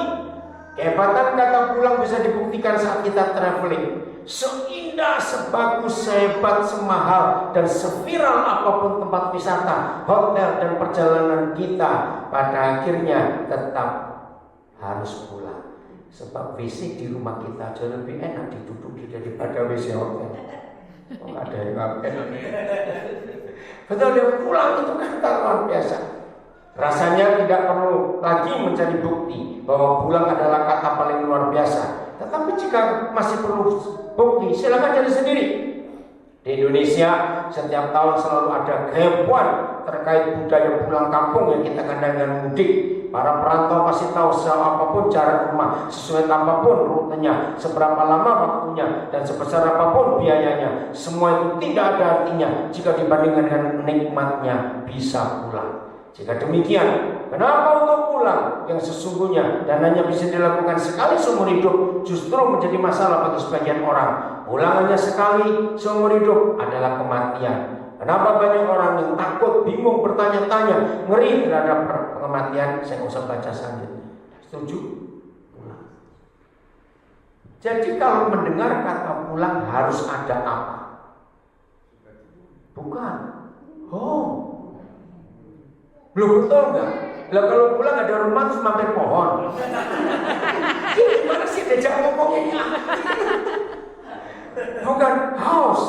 Kehebatan kata pulang bisa dibuktikan saat kita traveling. Seindah, sebagus, sehebat, semahal, dan seviral apapun tempat wisata, hotel, dan perjalanan kita, pada akhirnya tetap harus pulang. Sebab WC di rumah kita jauh lebih enak diduduki daripada WC hotel. Oh, ada yang ngapain? Betul, dia pulang itu kata luar biasa. Rasanya tidak perlu lagi mencari bukti bahwa pulang adalah kata paling luar biasa. Tetapi jika masih perlu bukti, silakan cari sendiri. Di Indonesia setiap tahun selalu ada kehebohan terkait budaya pulang kampung yang kita kadang dengan mudik. Para perantau pasti tahu apapun jarak rumah, sesuai apapun rutenya, seberapa lama waktunya, dan sebesar apapun biayanya. Semua itu tidak ada artinya jika dibandingkan dengan nikmatnya bisa pulang. Jika demikian, kenapa untuk pulang yang sesungguhnya dan hanya bisa dilakukan sekali seumur hidup justru menjadi masalah bagi sebagian orang? Pulang hanya sekali seumur hidup adalah kematian. Kenapa banyak orang yang takut, bingung, bertanya-tanya, ngeri terhadap kematian? Saya nggak usah baca selanjutnya. Setuju? Pulang. Jadi kalau mendengar kata pulang harus ada apa? Bukan. Oh. Belum betul nggak? Lah kalau pulang ada rumah terus mampir pohon. Gimana sih diajak ngomongnya? Bukan house,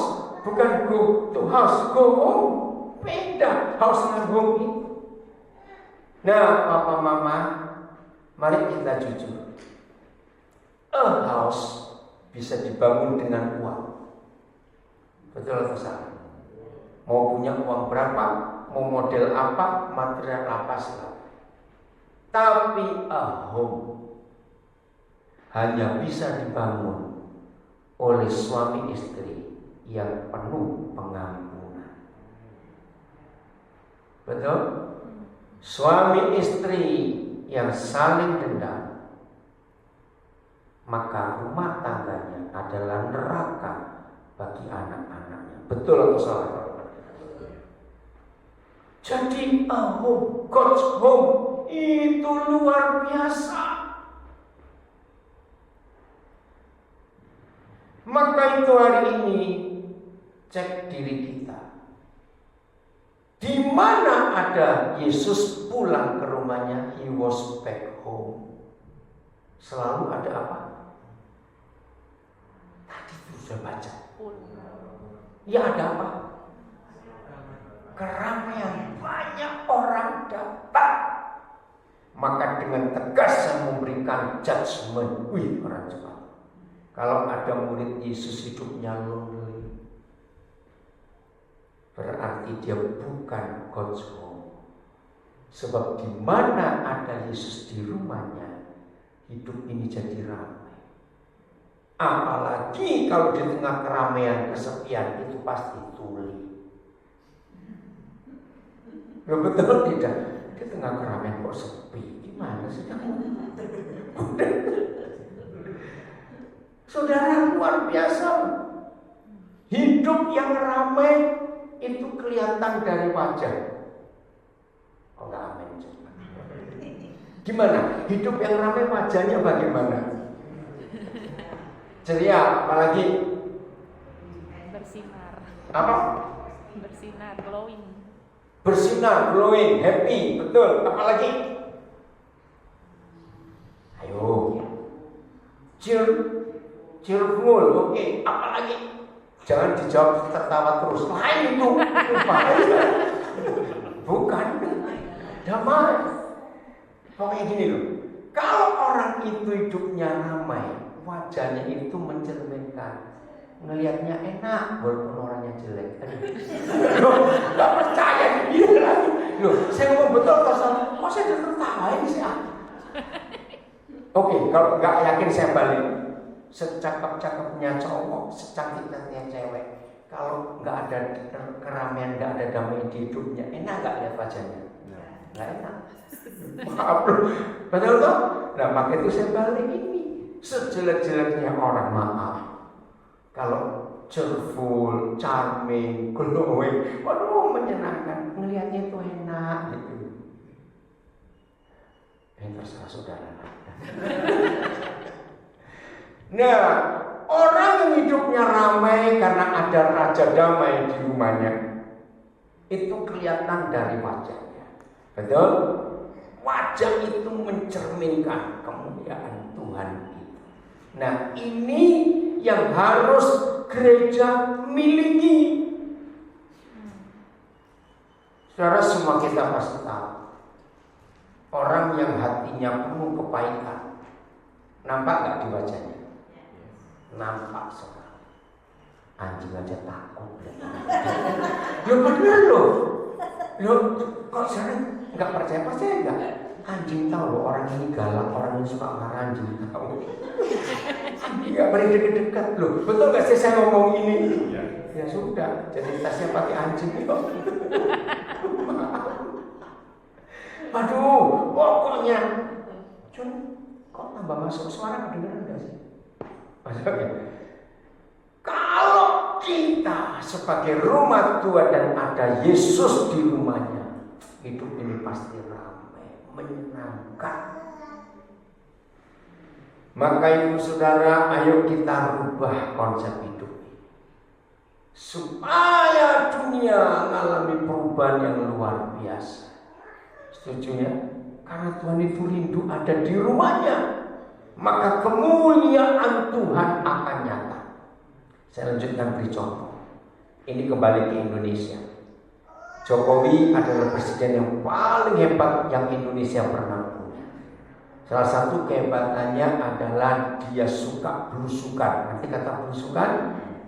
bukan go to house, go home. Beda house dengan home itu. Nah, papa mama, mari kita jujur. A house bisa dibangun dengan uang. Betul atau salah? Mau punya uang berapa, mau model apa, material apa salah. Tapi a home hanya bisa dibangun oleh suami istri yang penuh pengampunan. Betul? Suami istri yang saling dendam, maka rumah tangganya adalah neraka bagi anak-anaknya. Betul atau salah? Jadi a home, God's home itu luar biasa. Maka itu hari ini cek diri kita. Di mana ada Yesus pulang ke rumahnya, he was back home. Selalu ada apa? Tadi itu sudah baca. Ya ada apa? Keramaian, banyak orang datang. Maka dengan tegas saya memberikan judgment. Wih, orang cepat. Kalau ada murid Yesus hidupnya lonely, berarti dia bukan God's home. Sebab di mana ada Yesus di rumahnya, hidup ini jadi ramai. Apalagi kalau di tengah keramaian, kesepian, itu pasti tuli. Loh, betul tidak? Di tengah keramaian kok sepi? Gimana sih kamu? Saudara, luar biasa. Hidup yang ramai itu kelihatan dari wajah. Oh, enggak, amin. Gimana? Hidup yang ramai wajahnya bagaimana? Ceria, apalagi? Bersinar. Apa? Bersinar, glowing. Bersinar, glowing, happy, betul. Apalagi? Ayo. Cheerful, oke. Apalagi? Jangan dijawab tertawa terus. Lain itu bahaya. Bukan. Damai. Pokoknya gini loh. Kalau orang itu hidupnya ramai, wajahnya itu mencerminkan, ngelihatnya enak walaupun orangnya jelek. Loh, gak percaya gitu lagi. Loh, saya ngomong betul kosong. Kok saya tertawain sih? Oke, kalau nggak yakin saya balik. Secakap-cakapnya cowok, secantik-cantiknya cewek, kalau nggak ada keramaian, nggak ada damai di hidupnya, enak nggak lihat wajahnya? Nggak enak. Maaf loh, betul toh? Nah, maka itu saya balik ini. Sejelek-jeleknya orang, maaf, kalau cheerful, charming, glowing, waduh menyenangkan, melihatnya itu enak gitu. terserah saudara. Nah, orang yang hidupnya ramai karena ada raja damai di rumahnya, itu kelihatan dari wajahnya. Betul? Wajah itu mencerminkan kemuliaan Tuhan itu. Nah, ini yang harus gereja miliki. Saudara, semua kita pasti tahu orang yang hatinya penuh kepahitan, nampak gak di wajahnya? Nampak sekali. Anjing aja takut. Ya benar loh. Kok sering nggak percaya nggak? Anjing tahu loh orang ini galak, orang ini suka marah, anjing tahu. Nggak boleh deket-deket loh. Betul nggak sih saya ngomong ini? Ya sudah, jadi tasnya pakai anjing. Waduh, pokoknya Cun, kok tambah masuk suara kedengeran gak sih? Maksudnya, kalau kita sebagai rumah Tuhan dan ada Yesus di rumahnya, hidup ini pasti ramai, menyenangkan. Maka ibu saudara, ayo kita rubah konsep hidup ini, supaya dunia mengalami perubahan yang luar biasa. Setuju ya? Karena Tuhan itu rindu ada di rumahnya, maka kemuliaan Tuhan akan nyata. Saya lanjutkan beri contoh. Ini kembali ke Indonesia. Jokowi adalah presiden yang paling hebat yang Indonesia pernah punya. Salah satu kehebatannya adalah dia suka belusukan. Nanti kata belusukan,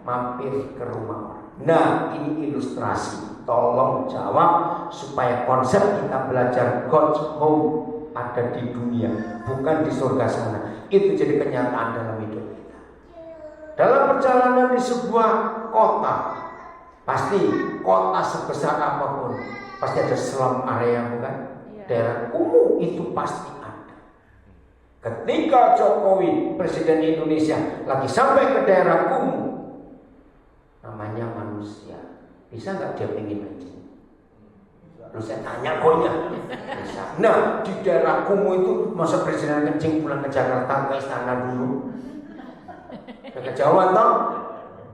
mampir ke rumah orang. Nah, ini ilustrasi. Tolong jawab supaya konsep kita belajar God's home ada di dunia, bukan di surga sana. Itu jadi kenyataan dalam hidup kita. Dalam perjalanan di sebuah kota, pasti kota sebesar apapun pasti ada slum area, bukan? Daerah kumuh itu pasti ada. Ketika Jokowi presiden Indonesia lagi sampai ke daerah kumuh, namanya manusia, bisa nggak dia pengen kencing? Lalu saya tanya konya, bisa. Nah, di daerah kumuh itu masa presiden kencing pulang ke Jakarta ke istana dulu? Ke Jawa toh?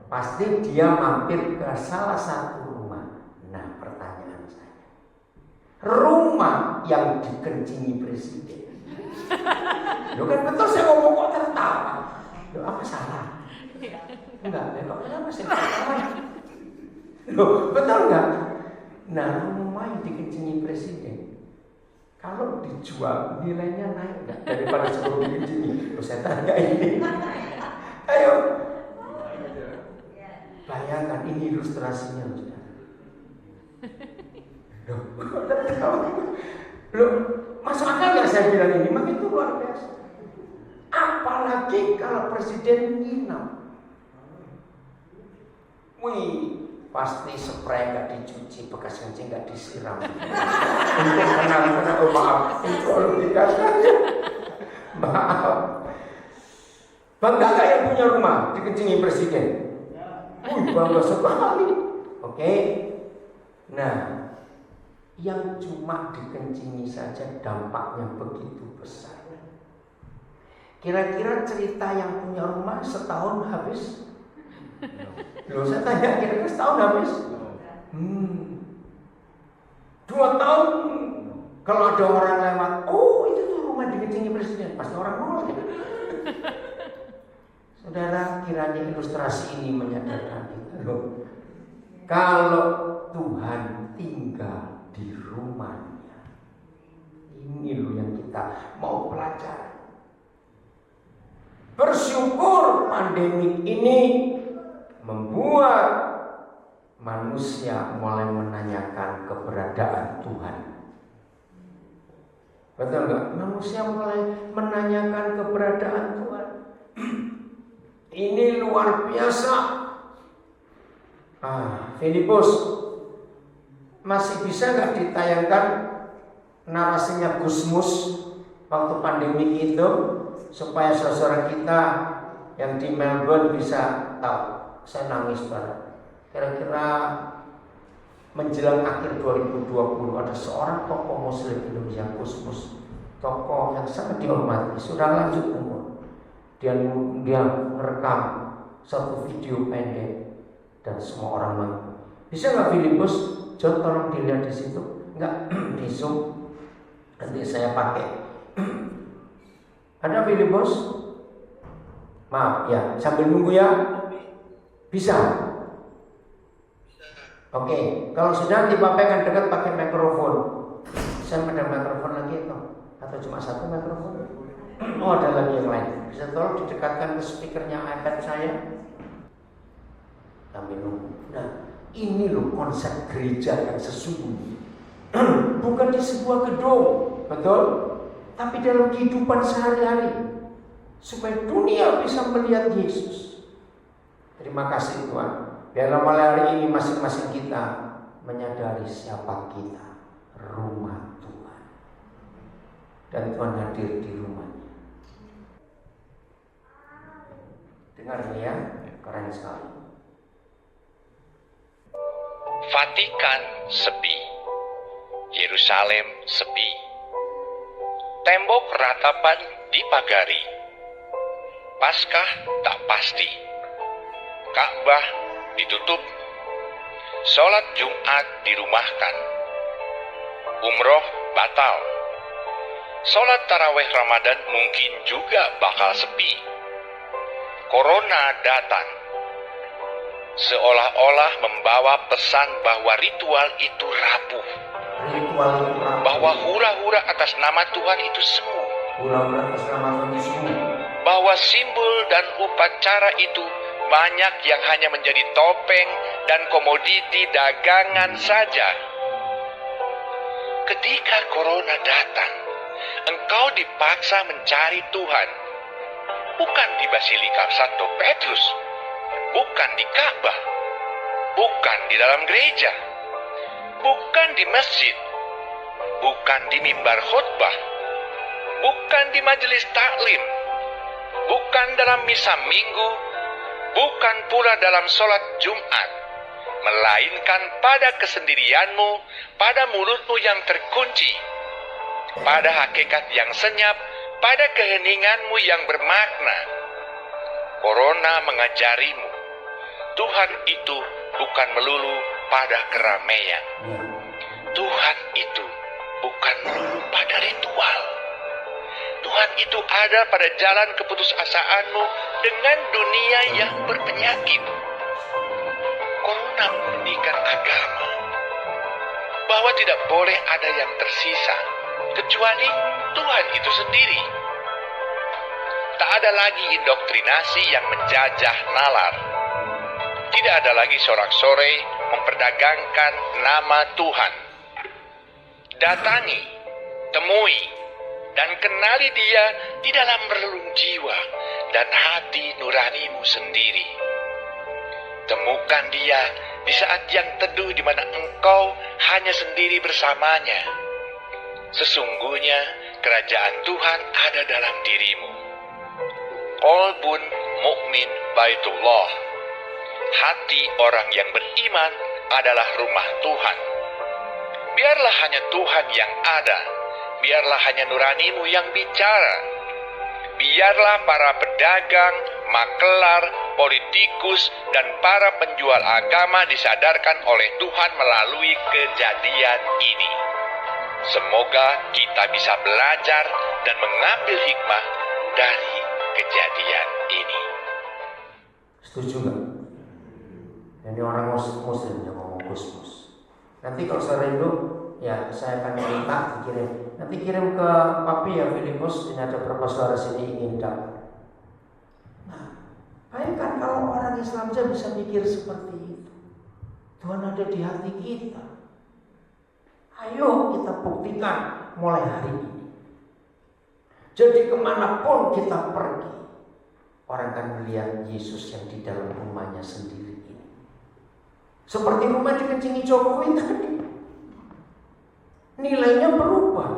Pasti dia mampir ke salah satu rumah. Nah, pertanyaan saya, rumah yang dikencingi presiden, lo kan betul saya ngomong kok tertawa, lo apa salah? Enggak, kok kenapa saya tertawa? Lo betul enggak? Nah, rumah yang dikencingi presiden, kalau dijual nilainya naik enggak daripada sebelum dikencingi? Lo saya tanya ini. Ayo, bayangkan ini ilustrasinya, Loh, masuk akal nggak saya bilang ini? Makin itu luar biasa. Apalagi kalau presiden nginap, wih, pasti spray nggak dicuci, bekas kencing nggak disiram. Untuk kenang-kenang, oh maaf, itu kalau dikasih, maaf. Bangga gak yang punya rumah dikencingi presiden? Bangga sekali. Oke. Nah, yang cuma dikencingi saja dampaknya begitu besar. Kira-kira cerita yang punya rumah setahun habis? Loh, saya tanya, kira-kira setahun habis? 2 tahun. Kalau ada orang lewat, oh itu tuh rumah dikencingi presiden, pasti orang nolak. Saudara, kiranya ilustrasi ini menyadarkan kita loh. Kalau Tuhan tinggal di rumahnya, ini loh yang kita mau pelajari. Bersyukur pandemi ini membuat manusia mulai menanyakan keberadaan Tuhan. Betul nggak? Manusia mulai menanyakan keberadaan Tuhan. Ini luar biasa. Filipus, masih bisa nggak ditayangkan narasinya Gusmus waktu pandemi itu, supaya saudara kita yang di Melbourne bisa tahu? Saya nangis banget. Kira-kira menjelang akhir 2020 ada seorang tokoh Muslim Indonesia, Gusmus. tokoh yang sangat dihormati, sudah lanjut umur. Dia merekam satu video pendek dan semua orang mau. Bisa nggak Filipus? John tolong dilihat di situ. Enggak, di zoom. Nanti saya pakai. Ada Filipus? Maaf ya, sambil nunggu ya. Bisa. Oke, kalau sudah dipaparkan dekat pakai mikrofon. Saya ada mikrofon lagi itu, atau cuma satu mikrofon? Oh, ada lagi yang lain. Bisa tolong didekatkan ke speakernya iPad saya. Sambil nunggu. Nah, ini loh konsep gereja yang sesungguhnya. Bukan di sebuah gedung, betul? Tapi dalam kehidupan sehari-hari, supaya dunia bisa melihat Yesus. Terima kasih Tuhan. Biarlah mulai hari ini masing-masing kita menyadari siapa kita, rumah Tuhan. Dan Tuhan hadir di rumahnya. Dengar ini ya, keren sekali. Vatikan sepi, Yerusalem sepi, tembok ratapan dipagari, Paskah tak pasti, Ka'bah ditutup, sholat Jumat dirumahkan, umroh batal, sholat tarawih Ramadan mungkin juga bakal sepi, Corona datang, seolah-olah membawa pesan bahwa ritual itu rapuh, bahwa hura-hura atas nama Tuhan itu semu, bahwa simbol dan upacara itu banyak yang hanya menjadi topeng dan komoditi dagangan saja. Ketika Corona datang, engkau dipaksa mencari Tuhan, bukan di Basilika Santo Petrus, bukan di Ka'bah, bukan di dalam gereja, bukan di masjid, bukan di mimbar khutbah, bukan di majelis taklim, bukan dalam misa minggu, bukan pula dalam sholat Jumat, melainkan pada kesendirianmu, pada mulutmu yang terkunci, pada hakikat yang senyap, pada keheninganmu yang bermakna. Corona mengajarimu, Tuhan itu bukan melulu pada keramaian. Tuhan itu bukan melulu pada ritual. Tuhan itu ada pada jalan keputusasaanmu dengan dunia yang berpenyakit. Corona memurnikan agama, bahwa tidak boleh ada yang tersisa kecuali Tuhan itu sendiri. Tak ada lagi indoktrinasi yang menjajah nalar. Tidak ada lagi sorak-sorai memperdagangkan nama Tuhan. Datangi, temui, dan kenali Dia di dalam relung jiwa dan hati nuranimu sendiri. Temukan Dia di saat yang teduh di mana engkau hanya sendiri bersamanya. Sesungguhnya kerajaan Tuhan ada dalam dirimu. Qalbun mu'min baitullah. Hati orang yang beriman adalah rumah Tuhan. Biarlah hanya Tuhan yang ada. Biarlah hanya nuranimu yang bicara. Biarlah para pedagang, makelar, politikus, dan para penjual agama disadarkan oleh Tuhan melalui kejadian ini. Semoga kita bisa belajar dan mengambil hikmah dari kejadian ini. Setuju nggak? Ini orang muslim yang ngomong Gusmus. Nanti kalau sore itu ya saya akan minta dikirim. Nanti kirim ke Papi ya Filipus. Ini ada beberapa saudara sini ingin dapat. Nah, bayangkan kalau orang Islam saja bisa mikir seperti itu. Tuhan ada di hati kita. Ayo kita buktikan mulai hari ini. Jadi kemanapun kita pergi, orang akan melihat Yesus yang di dalam rumahnya sendiri ini. Seperti rumah dikencingi Jokowi tadi. Nilainya berubah.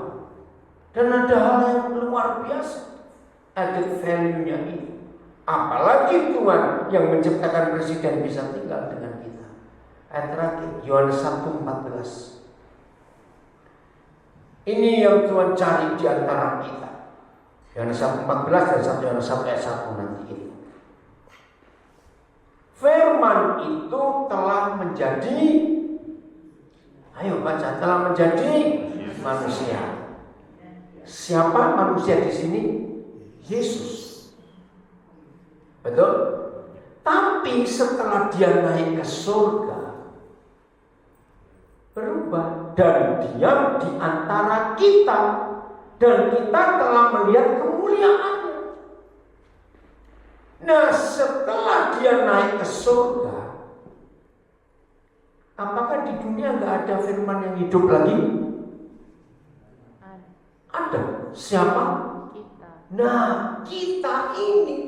Dan ada hal yang luar biasa. Added value-nya ini. Apalagi Tuhan yang menciptakan presiden bisa tinggal dengan kita. Ayat terakhir, Yohanes 1:14. Ini yang Tuhan cari di antara kita. Yohanes 14 dan 1 Yohanes 1 ayat 1 nanti itu. Firman itu telah menjadi, ayo baca, telah menjadi manusia. Siapa manusia di sini? Yesus. Betul? Tapi setelah dia naik ke surga, berubah dan diam di antara kita, dan kita telah melihat kemuliaannya. Nah, setelah dia naik ke surga, apakah di dunia nggak ada firman yang hidup lagi? Ada. Siapa? Kita. Nah, kita ini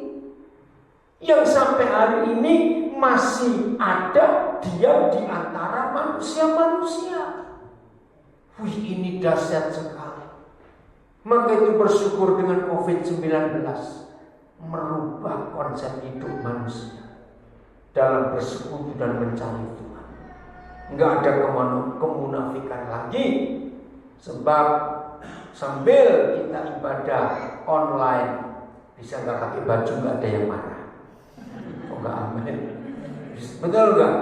yang sampai hari ini masih ada diam di antara manusia-manusia. Wih, ini dahsyat sekali. Maka itu bersyukur dengan COVID-19 merubah konsep hidup manusia dalam bersekutu dan mencari Tuhan. Enggak ada kemunafikan lagi, sebab sambil kita ibadah online bisa nggak pakai baju, nggak ada yang marah. Oh nggak, amin. Betul nggak?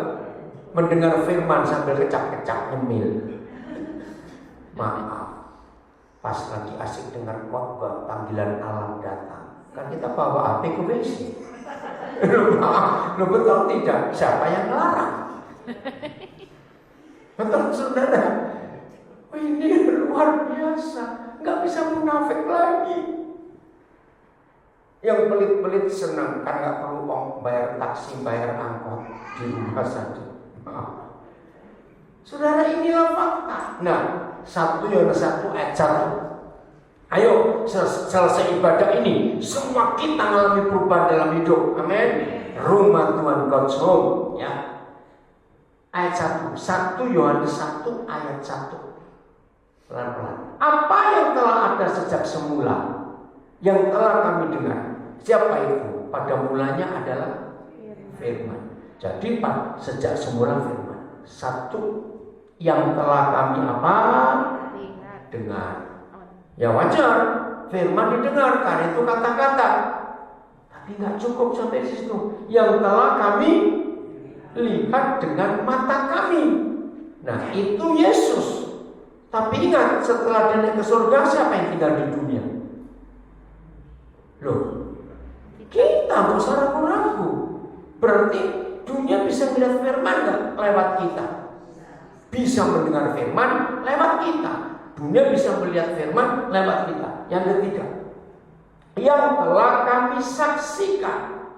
Mendengar firman sambil kecap-kecap nyemil. Maaf, pas lagi asik dengar khotbah panggilan alam datang, kan kita bawa HP ke WC. Lo betul tidak? Siapa yang larang? Betul saudara? Ini luar biasa, nggak bisa munafik lagi. Yang pelit-pelit senang kan nggak perlu bayar taksi, bayar angkot di rumah saja. Saudara, inilah fakta. Nah, 1 Yohanes 1 ayat 1. Ayo selesai ibadah ini, semua kita mengalami perubahan dalam hidup. Amin. Rumah Tuhan, God's home, ya. Ayat 1 Yohanes 1 ayat 1. Pelan-pelan. Apa yang telah ada sejak semula, yang telah kami dengar. Siapa itu? Pada mulanya adalah firman. Jadi sejak semula firman. 1 yang telah kami apa? Dengar. Ya wajar, firman didengar, karena itu kata-kata. Tapi nggak cukup sampai situ. Yang telah kami lihat dengan mata kami. Nah, itu Yesus. Tapi ingat, setelah dia naik ke surga, siapa yang tinggal di dunia? Loh, kita nggak usah ragu-ragu. Berarti dunia bisa melihat firman nggak lewat kita? Bisa mendengar firman lewat kita. Dunia bisa melihat firman lewat kita. Yang ketiga, yang telah kami saksikan.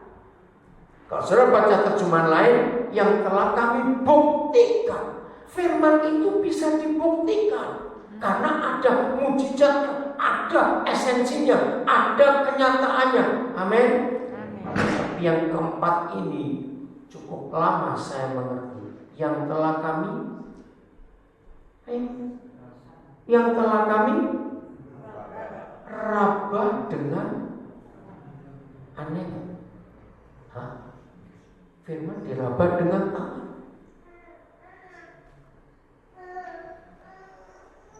Kalau saudara baca terjemahan lain, yang telah kami buktikan. Firman itu bisa dibuktikan karena ada mujizatnya, ada esensinya, ada kenyataannya. Amin. Tapi yang keempat ini cukup lama saya mengerti. Yang telah kami raba dengan aneh. Firman diraba dengan tangan.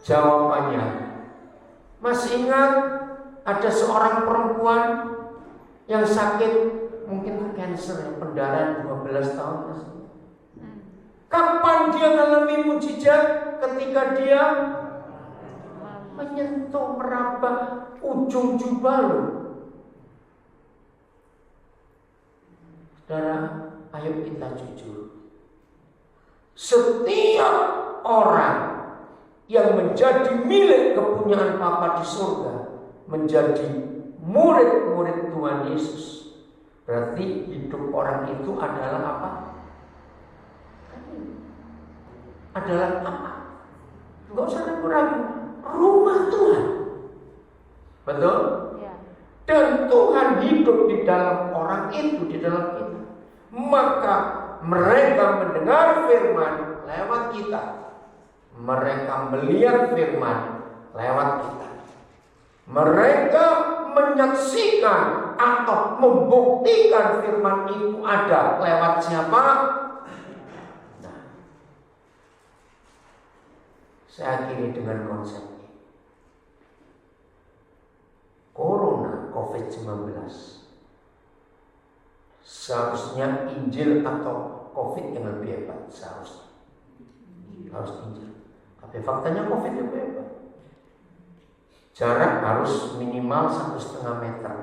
Jawabannya, masih ingat ada seorang perempuan yang sakit, mungkin kanker pendarahan 12 tahun. Kapan dia mengalami mujizat? Ketika dia menyentuh, meraba ujung jubah. Saudara, ayo kita jujur. Setiap orang yang menjadi milik kepunyaan Bapa di surga, menjadi murid-murid Tuhan Yesus. Berarti hidup orang itu adalah apa? Adalah apa? Enggak usah ragu-ragu. Rumah Tuhan. Betul? Ya. Dan Tuhan hidup di dalam orang itu, di dalam kita. Maka mereka mendengar firman lewat kita. Mereka melihat firman lewat kita. Mereka menyaksikan atau membuktikan firman itu ada lewat siapa? Nah, saya akhiri dengan konsep ini. Corona COVID-19. Seharusnya Injil atau COVID yang lebih hebat, seharusnya. Harus Injil. Tapi faktanya COVID lebih hebat. Jarak harus minimal 1,5 meter.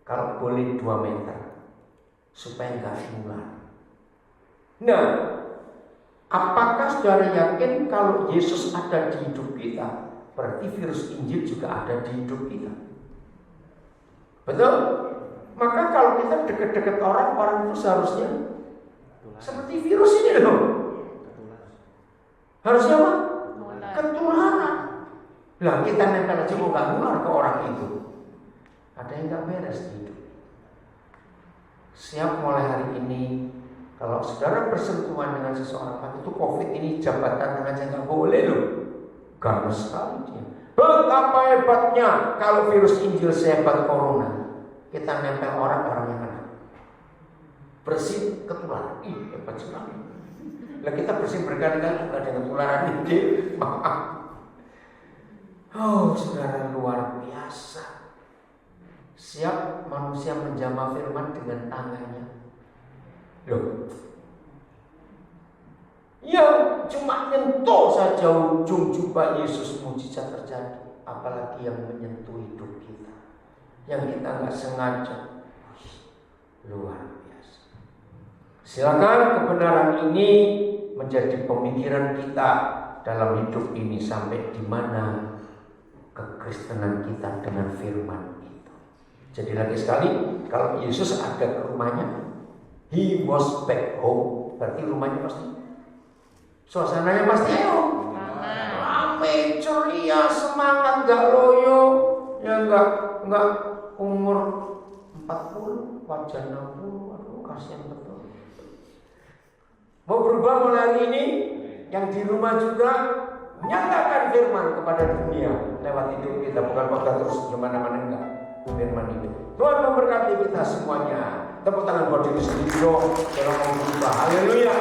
Kalau boleh 2 meter. Supaya nggak nular. Nah, apakah saudara yakin kalau Yesus ada di hidup kita? Berarti virus Injil juga ada di hidup kita. Betul? Maka kalau kita dekat-dekat orang itu seharusnya seperti virus ini loh. Harusnya apa? Ketularan. Lah kita nempel aja kok nggak nular ke orang itu. Ada yang nggak beres di hidup. Siap mulai hari ini, kalau saudara bersentuhan dengan seseorang itu COVID ini jabatan tangan aja nggak boleh loh. Ganas sekali dia. Betapa hebatnya kalau virus Injil sehebat corona. Kita nempel orang yang kena. Bersin ketularan. Ih, hebat sekali. Lah kita bersin berkali-kali juga ada ketularan ini. Maaf. Oh, saudara luar biasa. Siap manusia menjamah firman dengan tangannya. Loh. Yang cuma nyentuh saja ujung jubah Yesus, mujizat terjadi. Apalagi yang menyentuh hidup kita, yang kita nggak sengaja. Luar biasa. Silakan kebenaran ini menjadi pemikiran kita dalam hidup ini sampai di mana kekristenan kita dengan firman itu. Jadi lagi sekali, kalau Yesus ada ke rumahnya, He was back home, berarti rumahnya pasti, suasananya pasti rame, ceria, semangat, nggak loyo, ya nggak umur 40, wajah 60, aduh kasihan betul. Mau berubah mulai hari ini, yang di rumah juga nyatakan firman kepada dunia lewat hidup kita, bukan khotbah terus kemana-mana, enggak. Firman itu. Tuhan memberkati kita semuanya. Tepuk tangan buat diri sendiri dong. Dalam mau berubah. Haleluya.